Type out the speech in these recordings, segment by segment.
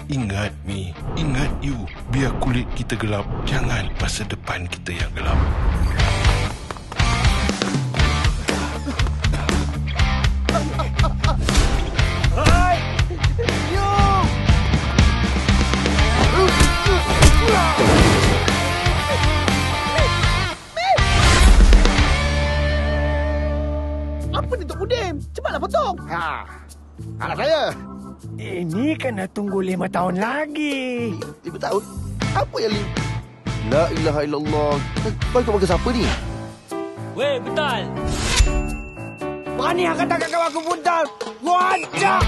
Ingat, Mi. Ingat, you. Biar kulit kita gelap, jangan masa depan kita yang gelap. Hai! You! Apa ni Tok Budim? Cepatlah potong. Anak saya. Ini kena tunggu 5 tahun lagi. 5 tahun? Apa yang La ilaha illallah. Kau ikut makan siapa ni? Weh, betul. Berani yang katakan kawan aku buntal. Wajah!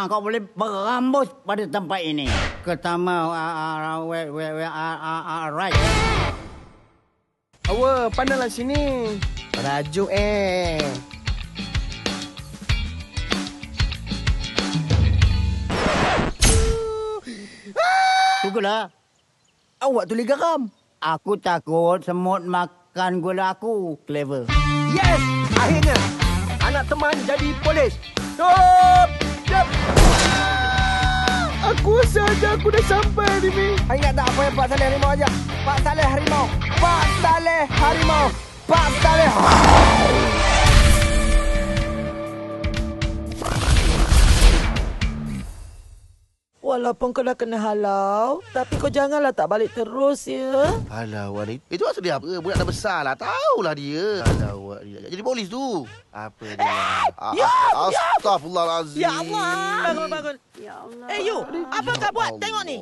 Kau boleh berambus pada tempat ini. Pertama, right. Awak, pandanglah sini. Rajuk Tunggulah. Awak tulis garam. Aku takut semut makan gula aku. Clever. Yes! Akhirnya, anak teman jadi polis. Stop! Stop! Aku saja aku dah sampai ni, Mi. Ingat tak apa yang Pak Saleh Harimau aja? Pak Saleh Harimau. Pak Saleh Harimau. Pak Saleh. Walaupun kau dah kena halau, tapi kau janganlah tak balik terus, ya. Alah, Wan. Itu asal dia apa? Budak dah besar lah. Tahulah dia. Alah, Wan. Jadi polis tu. Apa dia? Astaghfirullahalazim. Ya Allah. Bangun. Ya Allah. You, apa kau buat? Tengok ni.